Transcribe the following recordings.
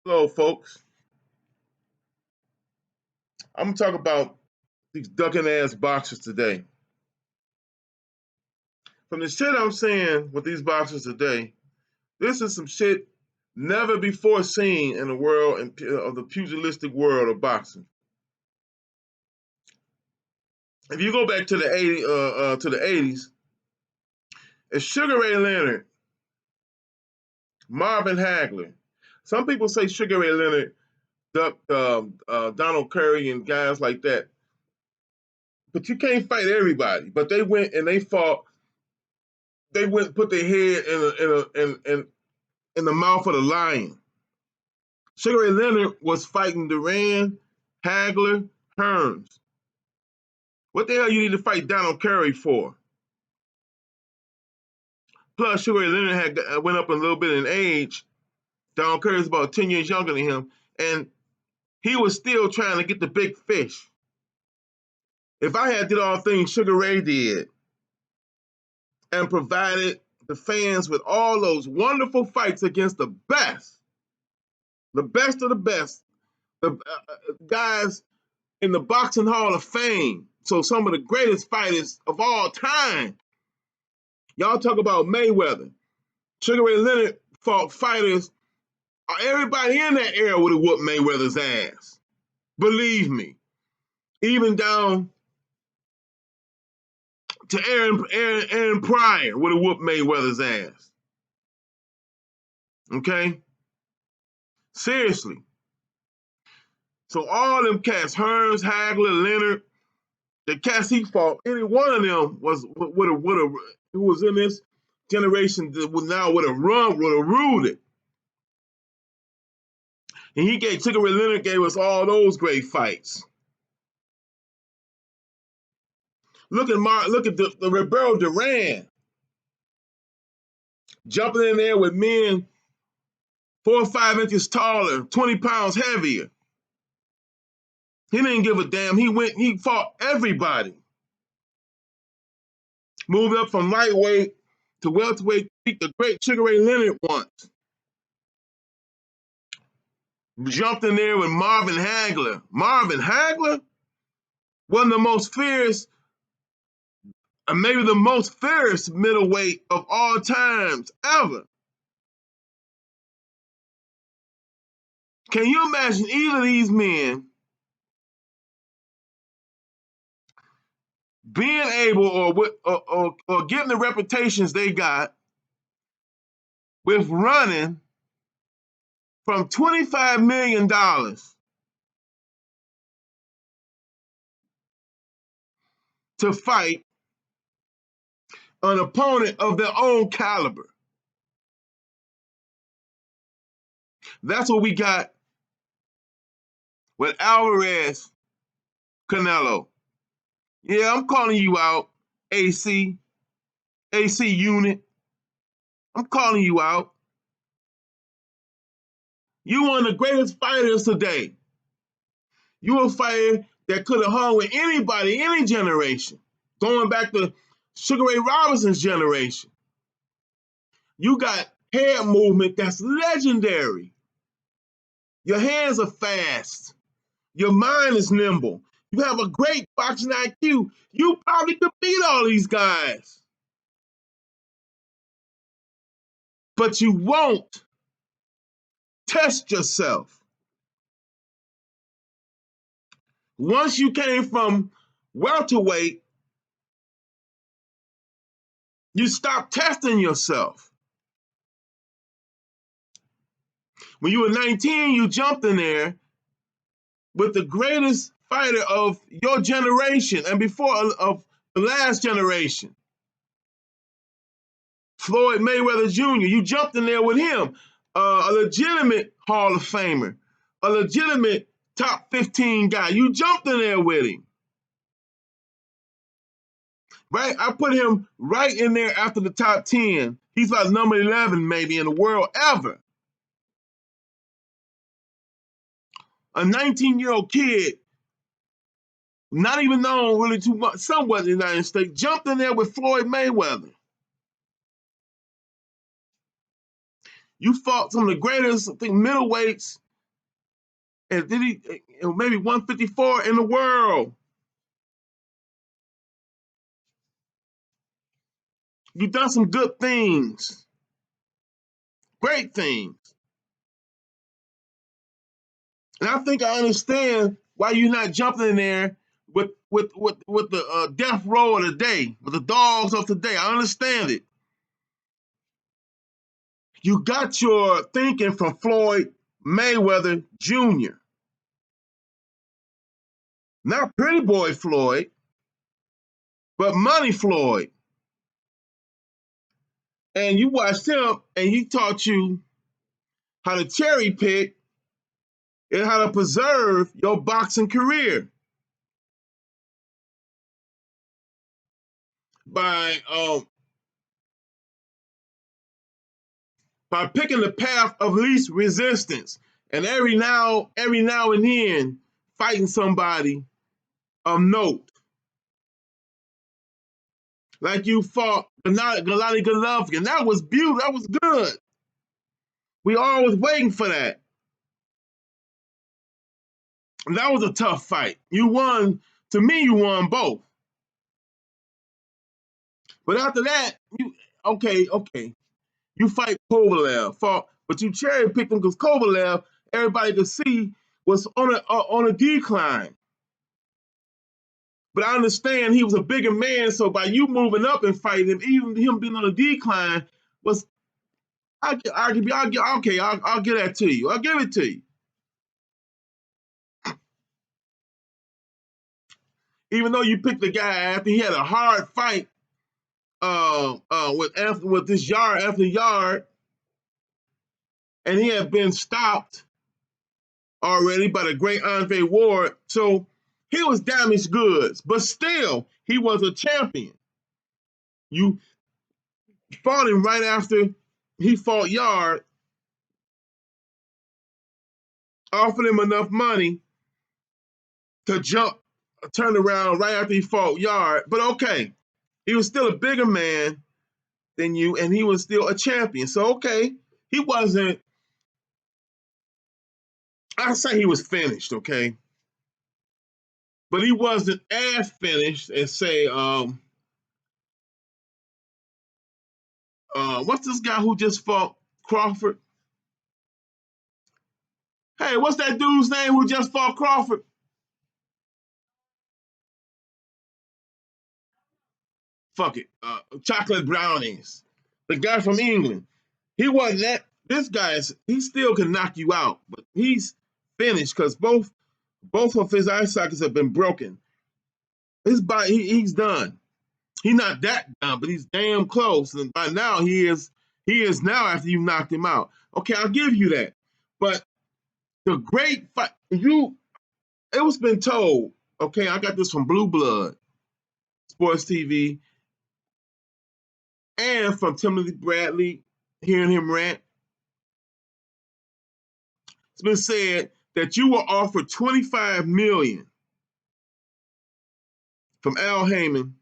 Hello, folks. I'm gonna talk about these ducking ass boxers today. From the shit I'm seeing with these boxers today, this is some shit never before seen in the world of the pugilistic world of boxing. If you go back to the '80s, it's Sugar Ray Leonard, Marvin Hagler. Some people say Sugar Ray Leonard ducked Donald Curry and guys like that, but you can't fight everybody. But they went and they fought. They went and put their head in the mouth of the lion. Sugar Ray Leonard was fighting Duran, Hagler, Hearns. What the hell you need to fight Donald Curry for? Plus, Sugar Ray Leonard had went up a little bit in age. Donald Curry is about 10 years younger than him, and he was still trying to get the big fish. If I had did all things Sugar Ray did and provided the fans with all those wonderful fights against the best of the best, the guys in the Boxing Hall of Fame. So some of the greatest fighters of all time. Y'all talk about Mayweather. Sugar Ray Leonard fought fighters. Everybody in that era would have whooped Mayweather's ass. Believe me. Even down to Aaron Pryor would have whooped Mayweather's ass. Okay? Seriously. So all them cats, Hearns, Hagler, Leonard, the cats he fought, any one of them would have who was in this generation that would have ruled it. And Sugar Ray Leonard gave us all those great fights. Look at the Roberto Duran jumping in there with men 4 or 5 inches taller, 20 pounds heavier. He didn't give a damn. He fought everybody. Moved up from lightweight to welterweight, beat the great Sugar Ray Leonard once. Jumped in there with Marvin Hagler. Marvin Hagler, one of the most fierce, maybe the most fierce middleweight of all times ever. Can you imagine either of these men being able or getting the reputations they got with running from $25 million to fight an opponent of their own caliber? That's what we got with Alvarez Canelo. Yeah, I'm calling you out, AC unit. I'm calling you out. You one of the greatest fighters today. You a fighter that could have hung with anybody, any generation. Going back to Sugar Ray Robinson's generation. You got head movement that's legendary. Your hands are fast. Your mind is nimble. You have a great boxing IQ. You probably could beat all these guys. But you won't. Test yourself. Once you came from welterweight, you stopped testing yourself. When you were 19, you jumped in there with the greatest fighter of your generation and before of the last generation, Floyd Mayweather Jr. You jumped in there with him, a legitimate Hall of Famer, a legitimate top 15 guy. You jumped in there with him. Right? I put him right in there after the top 10. He's like number 11 maybe in the world ever. A 19-year-old kid, not even known really too much, somewhat in the United States, jumped in there with Floyd Mayweather. You fought some of the greatest, I think, middleweights and did he maybe 154 in the world. You've done some good things, great things. And I think I understand why you're not jumping in there with the death row of the day, with the dogs of today. I understand it. You got your thinking from Floyd Mayweather Jr., not Pretty Boy Floyd, but Money Floyd. And you watched him, and he taught you how to cherry pick and how to preserve your boxing career by picking the path of least resistance, and every now and then fighting somebody of note. Like you fought Gennady Golovkin. That was beautiful. That was good. We always waiting for that. And that was a tough fight. You won. To me, you won both. But after that, okay. You fight Kovalev, but you cherry picked him because Kovalev, everybody could see, was on a decline. But I understand he was a bigger man, so by you moving up and fighting him, even him being on a decline, was I'll give that to you. I'll give it to you. Even though you picked the guy after he had a hard fight with this yard after yard, and he had been stopped already by the great Andre Ward, so he was damaged goods, but still he was a champion. You fought him right after he fought Yard, offered him enough money to turn around right after he fought Yard. But okay, he was still a bigger man than you, and he was still a champion. So okay, he wasn't. I say he was finished, okay, but he wasn't as finished as say, what's this guy who just fought Crawford? Hey, what's that dude's name who just fought Crawford? Fuck it, chocolate brownies. The guy from England. He wasn't that. This guy he still can knock you out, but he's finished because both of his eye sockets have been broken. His body, he's done. He's not that done, but he's damn close. And by now he is now after you knocked him out. Okay, I'll give you that. But the great fight, it was been told. Okay, I got this from Blue Blood Sports TV and from Timothy Bradley, hearing him rant. It's been said that you were offered $25 million from Al Heyman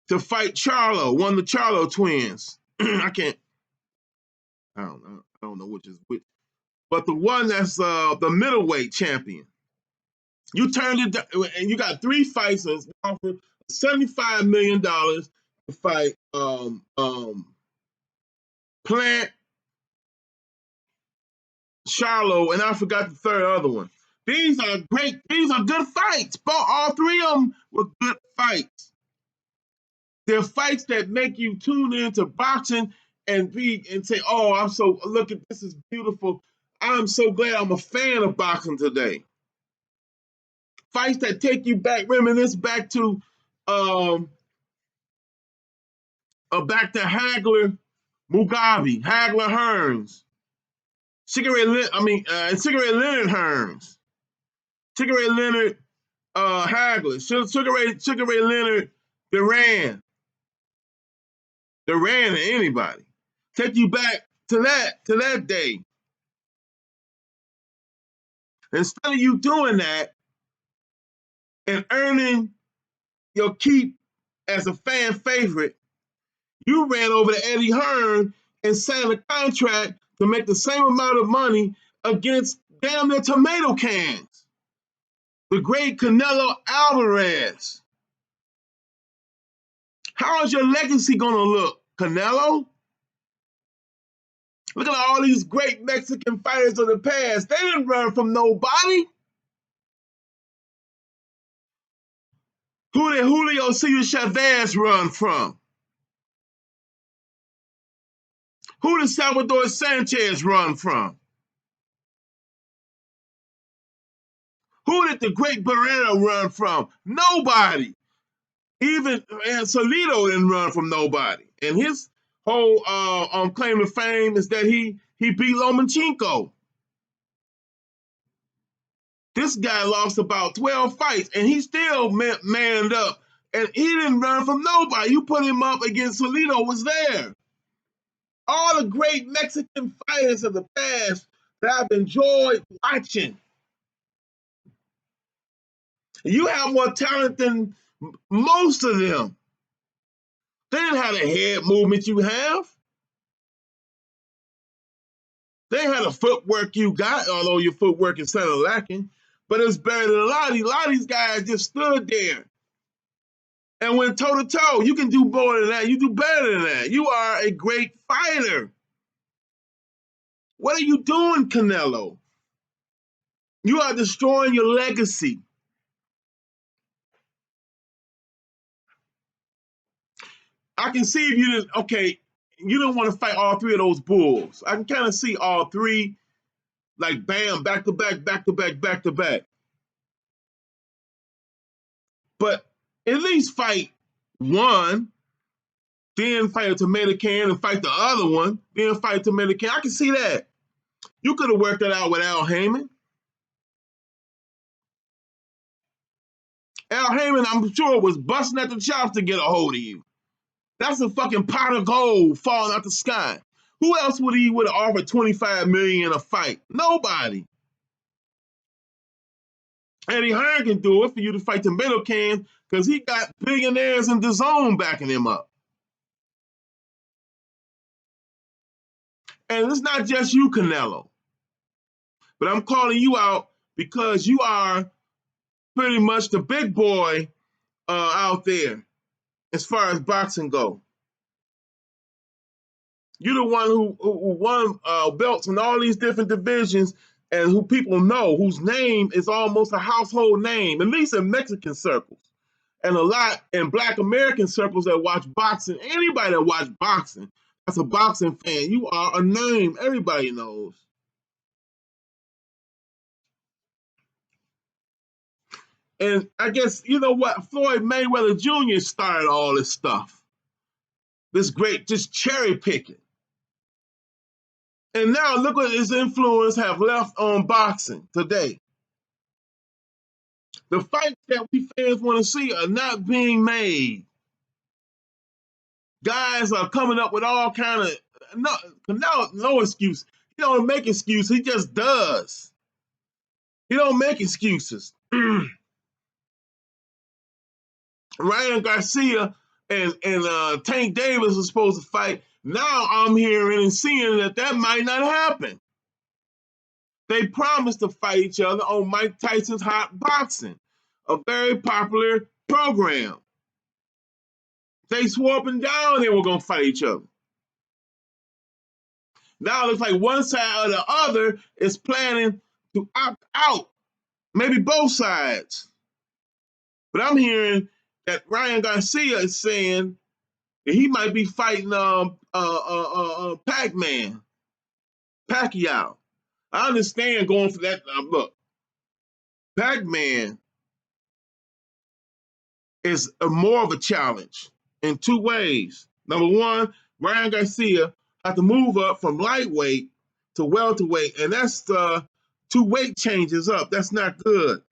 to fight Charlo, one of the Charlo twins. I can't. I don't know. I don't know which is which, but the one that's the middleweight champion. You turned it down, and you got 3 fights and offered $75 million to fight Plant, Charlo, and I forgot the third other one. These are great. These are good fights. All 3 of them were good fights. They're fights that make you tune into boxing and say, "Oh, look at this is beautiful. I'm so glad I'm a fan of boxing today." Fights that take you back, reminisce back to Hagler, Mugabe, Hagler Hearns, Cigarette Leonard Hearns, Cigarette Leonard Hagler, Cigarette Leonard Duran to anybody. Take you back to that day. Instead of you doing that and earning your keep as a fan favorite, you ran over to Eddie Hearn and signed a contract to make the same amount of money against damn near tomato cans. The great Canelo Alvarez. How is your legacy going to look, Canelo? Look at all these great Mexican fighters of the past. They didn't run from nobody. Who did Julio Cesar Chavez run from? Who did Salvador Sanchez run from? Who did the great Barrera run from? Nobody. Even and Solito didn't run from nobody. And his whole claim to fame is that he beat Lomachenko. This guy lost about 12 fights, and he still manned up. And he didn't run from nobody. You put him up against Solito, was there. All the great Mexican fighters of the past that I've enjoyed watching. You have more talent than most of them. They didn't have the head movement you have. They didn't have the footwork you got, although your footwork is kind of lacking. But it's better than a lot of these. A lot of these guys just stood there and went toe to toe. You can do more than that. You do better than that. You are a great fighter. What are you doing, Canelo? You are destroying your legacy. I can see if you didn't, okay, you don't want to fight all three of those bulls. I can kind of see all three, like bam, back to back, back to back, back to back. But at least fight one, then fight a tomato can and fight the other one, then fight a tomato can. I can see that. You could have worked that out with Al Heyman. Al Heyman, I'm sure, was busting at the chops to get a hold of you. That's a fucking pot of gold falling out the sky. Who else would he would have offered $25 million in a fight? Nobody. Eddie Hearn can do it for you to fight tomato can because he got billionaires in the zone backing him up. And it's not just you, Canelo. But I'm calling you out because you are pretty much the big boy out there as far as boxing go. You're the one who won belts in all these different divisions and who people know, whose name is almost a household name, at least in Mexican circles. And a lot in Black American circles that watch boxing. Anybody that watch boxing, that's a boxing fan. You are a name everybody knows. And I guess, you know what, Floyd Mayweather Jr. started all this stuff. This great, just cherry picking. And now look what his influence have left on boxing today. The fights that we fans want to see are not being made. Guys are coming up with all kind of no excuse. He don't make excuses. He just does. He don't make excuses. Ryan Garcia and Tank Davis was supposed to fight. Now I'm hearing and seeing that might not happen. They promised to fight each other on Mike Tyson's Hot Boxing, a very popular program. They swore up and down they were going to fight each other. Now it looks like one side or the other is planning to opt out, maybe both sides. But I'm hearing that Ryan Garcia is saying that he might be fighting Pac-Man, Pacquiao. I understand going for that. Look, Pac-Man is more of a challenge in two ways. Number one, Ryan Garcia had to move up from lightweight to welterweight, and that's two weight changes up. That's not good.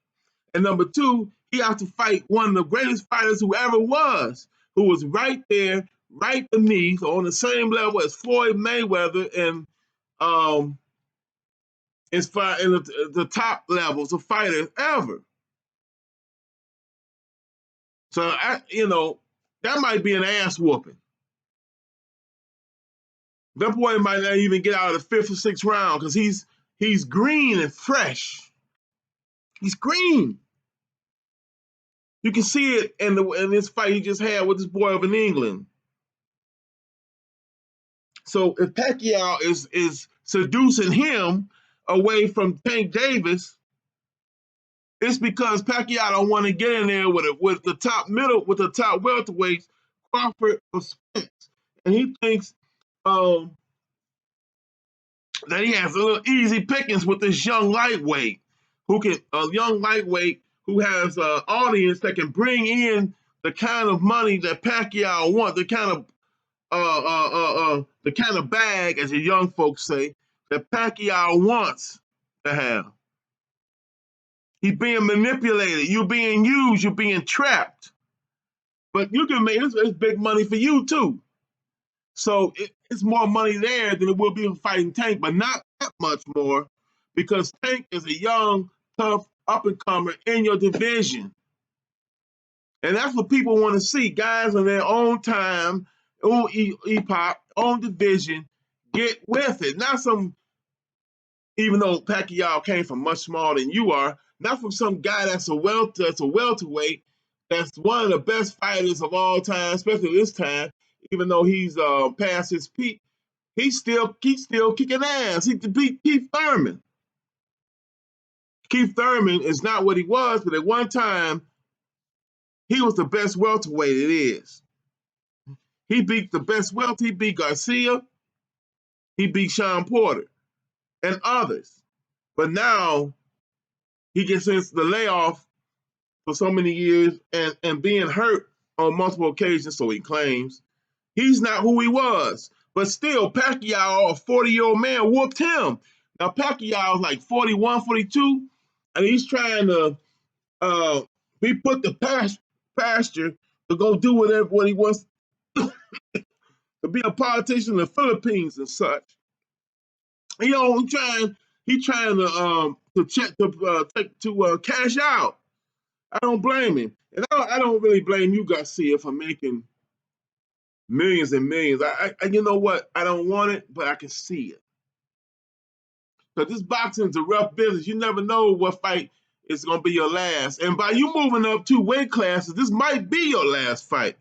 And number two, he has to fight one of the greatest fighters who ever was, who was right there, right beneath, on the same level as Floyd Mayweather, and as far in the top levels of fighters ever. So that might be an ass whooping. That boy might not even get out of the fifth or sixth round because he's He's green and fresh. He's green. You can see it in this fight he just had with this boy over in England. So if Pacquiao is seducing him away from Tank Davis, it's because Pacquiao don't want to get in there with the top welterweights, Crawford or Spence, and he thinks um, that he has a little easy pickings with this young lightweight who has an audience that can bring in the kind of money that Pacquiao wants, the kind of bag, as the young folks say, that Pacquiao wants to have. He's being manipulated. You're being used. You're being trapped. But you can make it's big money for you too. So it's more money there than it will be fighting Tank, but not that much more, because Tank is a young, tough up and comer in your division, and that's what people want to see. Guys in their own time, own epoch, own division, get with it. Not some, even though Pacquiao came from much smaller than you are, not from some guy that's a welterweight, that's one of the best fighters of all time, especially this time. Even though he's past his peak, he's still kicking ass. He beat Keith Thurman. Keith Thurman is not what he was, but at one time he was the best welterweight it is. He beat the best welter. He beat Garcia. He beat Sean Porter and others. But now he gets into the layoff for so many years and being hurt on multiple occasions, so he claims. He's not who he was. But still, Pacquiao, a 40-year-old man, whooped him. Now, Pacquiao is like 41, 42, and he's trying to be put to pasture to go do what he wants to be a politician in the Philippines and such. You know, he trying to cash out. I don't blame him, and I don't really blame you, Garcia, for making millions and millions. You know what? I don't want it, but I can see it. Because this boxing is a rough business. You never know what fight is going to be your last. And by you moving up 2 weight classes, this might be your last fight.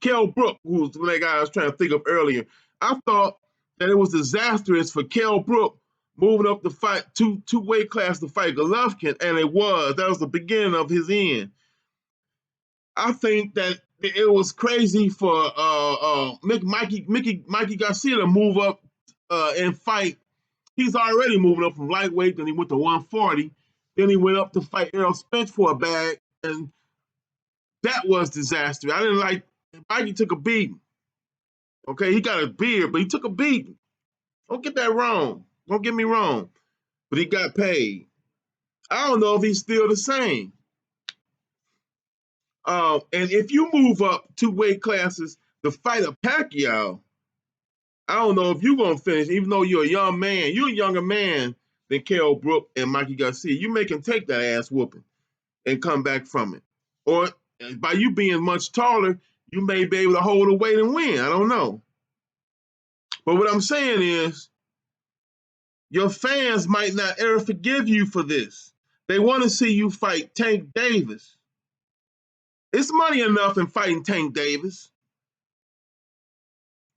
Kell Brook, who was the guy I was trying to think of earlier, I thought that it was disastrous for Kell Brook moving up to fight two weight classes to fight Golovkin, and it was. That was the beginning of his end. I think that it was crazy for Mikey Garcia to move up and fight. He's already moving up from lightweight, then he went to 140, then he went up to fight Errol Spence for a bag, and that was disastrous. I didn't like. Mikey took a beating. Okay, he got a beard, but he took a beating. Don't get that wrong. Don't get me wrong. But he got paid. I don't know if he's still the same. And if you move up 2 weight classes to fight a Pacquiao, I don't know if you're going to finish, even though you're a young man. You're a younger man than Kell Brook and Mikey Garcia. You may can take that ass whooping and come back from it. Or by you being much taller, you may be able to hold the weight and win. I don't know. But what I'm saying is, your fans might not ever forgive you for this. They want to see you fight Tank Davis. It's money enough in fighting Tank Davis.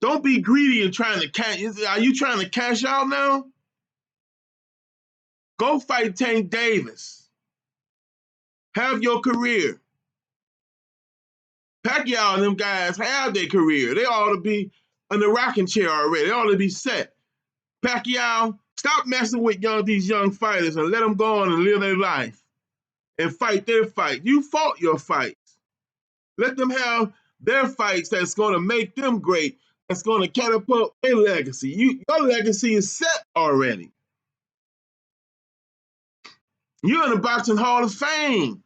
Don't be greedy and trying to cash. Are you trying to cash out now? Go fight Tank Davis. Have your career. Pacquiao and them guys have their career. They ought to be in the rocking chair already. They ought to be set. Pacquiao, stop messing with these young fighters and let them go on and live their life and fight their fight. You fought your fights. Let them have their fights that's going to make them great, that's going to catapult their legacy. Your legacy is set already. You're in the Boxing Hall of Fame.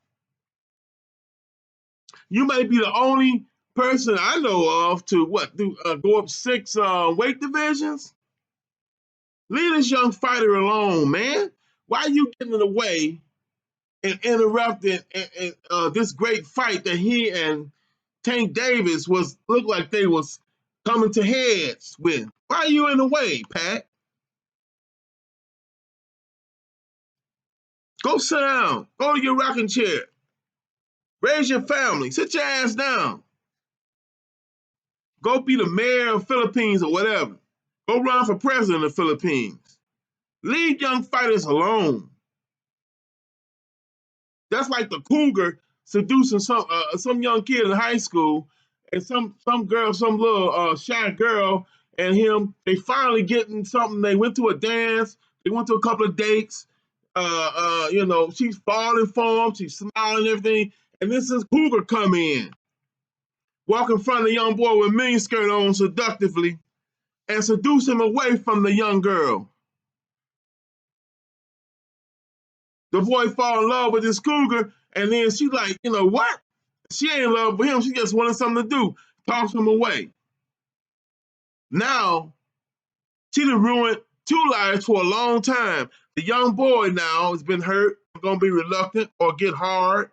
You may be the only person I know of to go up 6 weight divisions. Leave this young fighter alone, man. Why are you getting in the way and interrupting this great fight that he and Tank Davis looked like they was coming to heads with. Why are you in the way, Pat? Go sit down. Go to your rocking chair. Raise your family. Sit your ass down. Go be the mayor of the Philippines or whatever. Go run for president of the Philippines. Leave young fighters alone. That's like the cougar seducing some young kid in high school, and some girl, some little shy girl, and him. They finally getting something. They went to a dance. They went to a couple of dates. She's falling for him. She's smiling and everything. And this is cougar come in, walk in front of the young boy with miniskirt on seductively, and seduce him away from the young girl. The boy fall in love with this cougar, and then she like, you know what? She ain't in love with him. She just wanted something to do. Toss him away. Now, she done ruined two lives for a long time. The young boy now has been hurt, gonna be reluctant or get hard,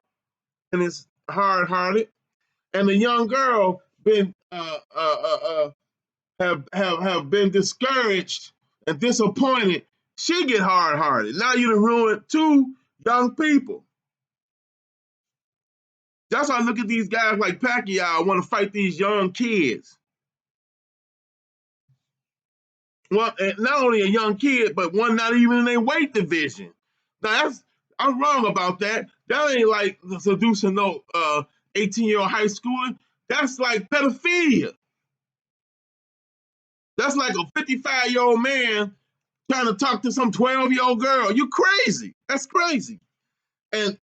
and it's hard-hearted. And the young girl been have been discouraged and disappointed. She get hard-hearted. Now you done ruined two young people. That's why I look at these guys like Pacquiao want to fight these young kids. Well, not only a young kid, but one not even in their weight division. Now I'm wrong about that. That ain't like seducing no 18-year-old high schooler. That's like pedophilia. That's like a 55-year-old man trying to talk to some 12-year-old girl. You crazy. That's crazy. And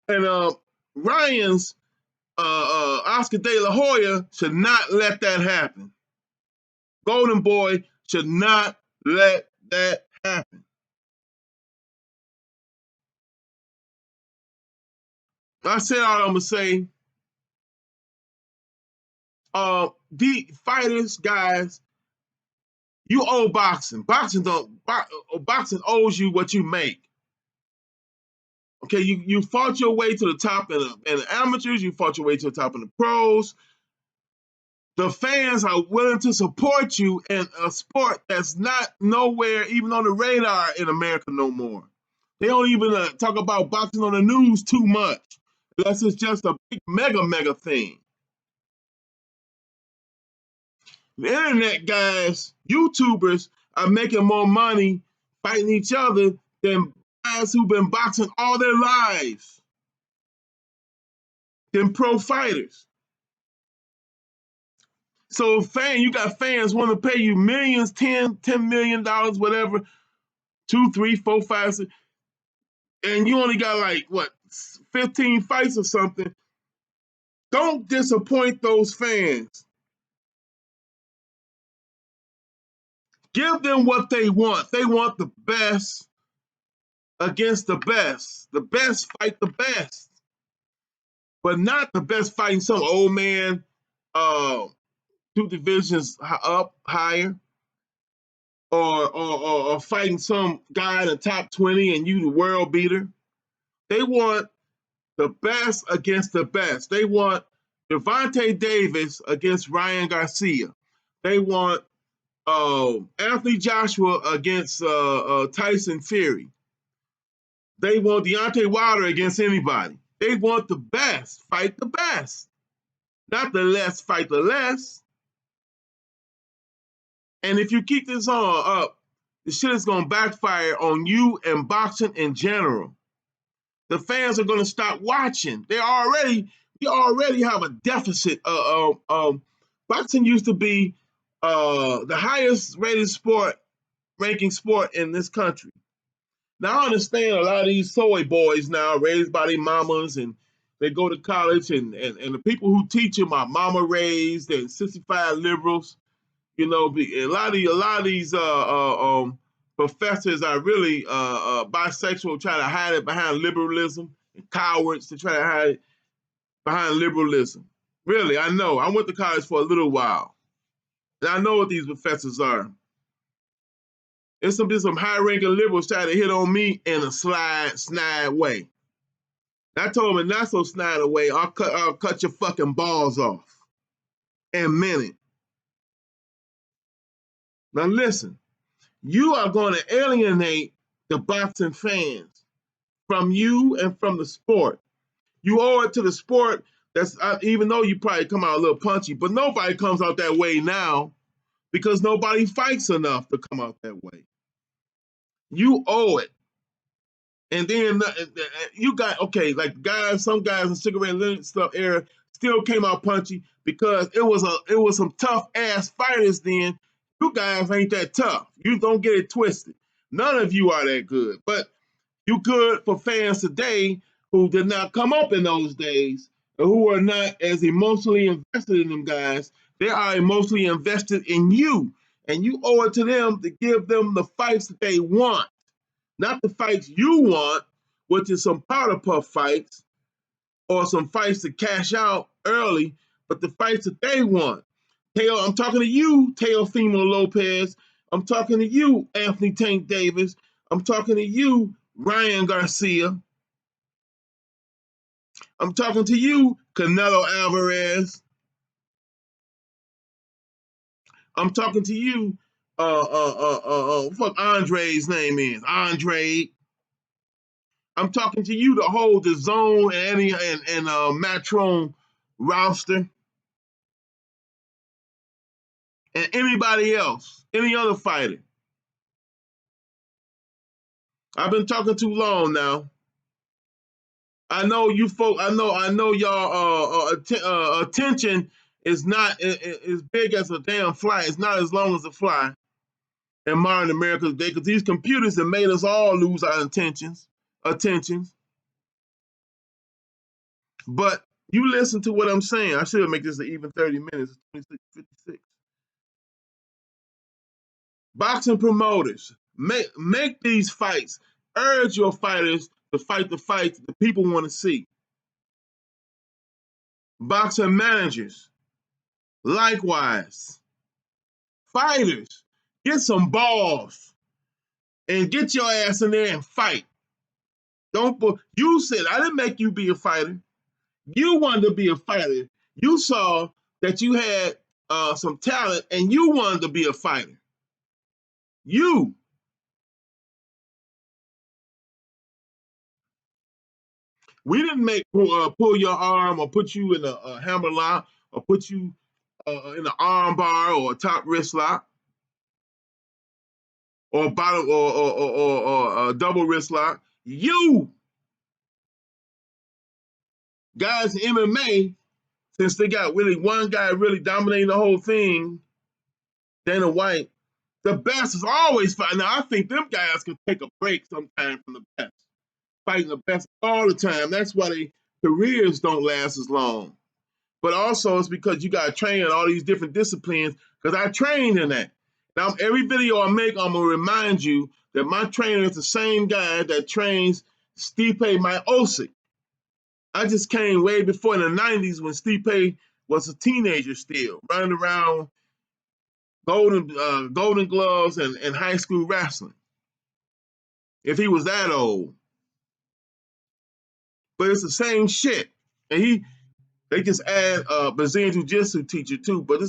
Ryan's Oscar De La Hoya should not let that happen. Golden Boy should not let that happen. I said all I'm gonna say. The fighters, guys, you owe boxing. Boxing owes you what you make. Okay, you fought your way to the top in the amateurs. You fought your way to the top in the pros. The fans are willing to support you in a sport that's not nowhere even on the radar in America no more. They don't even talk about boxing on the news too much, unless it's just a big mega thing. The internet guys, YouTubers, are making more money fighting each other than guys who've been boxing all their lives, than pro fighters. So you got fans want to pay you millions, $10 million, whatever, 2, 3, 4, 5, 6, and you only got like what 15 fights or something. Don't disappoint those fans. Give them what they want. They want the best against the best. The best fight the best, but not the best fighting some old man, two divisions up higher, or fighting some guy in the top 20 and you the world beater. They want the best against the best. They want Gervonta Davis against Ryan Garcia. They want Anthony Joshua against Tyson Fury. They want Deontay Wilder against anybody. They want the best fight the best, not the less fight the less. And if you keep this on up, the shit is going to backfire on you and boxing in general. The fans are going to stop watching. We already have a deficit. Boxing used to be the highest rated ranking sport in this country. Now I understand a lot of these soy boys now raised by their mamas and they go to college and the people who teach them are mama raised and 65 liberals. You know, a lot of these professors are really bisexual, trying to hide it behind liberalism, and cowards to try to hide it behind liberalism. Really, I know. I went to college for a little while, and I know what these professors are. There's some high-ranking liberals trying to hit on me in a snide way. And I told them, not so snide a way, I'll cut your fucking balls off in a minute. Now listen, you are going to alienate the boxing fans from you and from the sport. You owe it to the sport. That's even though you probably come out a little punchy, but nobody comes out that way now because nobody fights enough to come out that way. You owe it. And then you got like guys, some guys in cigarette limit stuff era still came out punchy because it was some tough ass fighters then. You guys ain't that tough. You don't get it twisted. None of you are that good. But you good for fans today who did not come up in those days and who are not as emotionally invested in them guys. They are emotionally invested in you. And you owe it to them to give them the fights that they want. Not the fights you want, which is some powder puff fights or some fights to cash out early, but the fights that they want. I'm talking to you, Teofimo Lopez. I'm talking to you, Anthony Tank Davis. I'm talking to you, Ryan Garcia. I'm talking to you, Canelo Alvarez. I'm talking to you, what Andre's name is, Andre. I'm talking to you to hold the zone and Matron roster and anybody else, any other fighter. I've been talking too long now. I know you folk. I know y'all. Attention is not as big as a damn fly. It's not as long as a fly in modern America today because these computers have made us all lose our attentions. But you listen to what I'm saying. I should make this an even 30 minutes. It's 26:56. Boxing promoters, make these fights. Urge your fighters to fight the fights that the people want to see. Boxing managers, likewise. Fighters, get some balls and get your ass in there and fight. Don't you said I didn't make you be a fighter. You wanted to be a fighter. You saw that you had some talent and you wanted to be a fighter. You. We didn't make pull your arm or put you in a hammer lock or put you in an arm bar or a top wrist lock or a bottom or a double wrist lock. You guys in MMA, since they got really one guy really dominating the whole thing, Dana White, the best is always fighting. Now I think them guys can take a break sometime from the best, fighting the best all the time. That's why their careers don't last as long. But also it's because you got to train in all these different disciplines because I trained in that. Now, every video I make, I'm going to remind you that my trainer is the same guy that trains Stipe Miocic. I just came way before in the 90s when Stipe was a teenager still, running around golden gloves and high school wrestling, if he was that old. But it's the same shit. And they just add Brazilian Jiu-Jitsu teacher too. But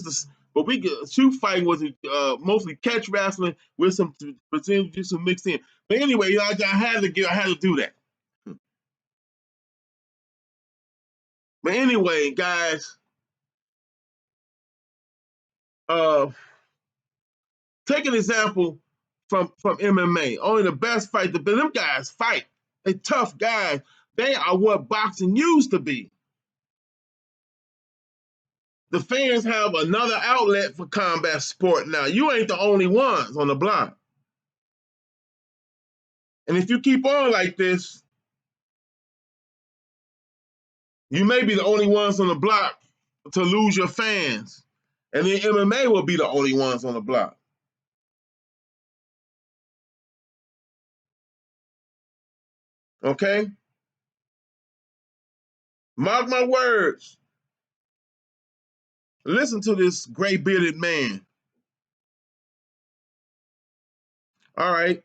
we get shoot fighting was mostly catch wrestling with some Brazilian Jiu-Jitsu mixed in. But anyway, I had to do that. But anyway, guys, uh, take an example from MMA. Only the best fight. Them guys fight. They tough guys. They are what boxing used to be. The fans have another outlet for combat sport now. You ain't the only ones on the block. And if you keep on like this, you may be the only ones on the block to lose your fans. And then MMA will be the only ones on the block. Okay? Mark my words. Listen to this gray bearded man. All right.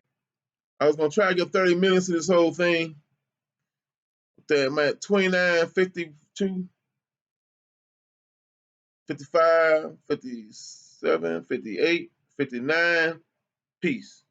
I was going to try to get 30 minutes of this whole thing. I'm at 29, 52, 55, 57, 58, 59. Peace.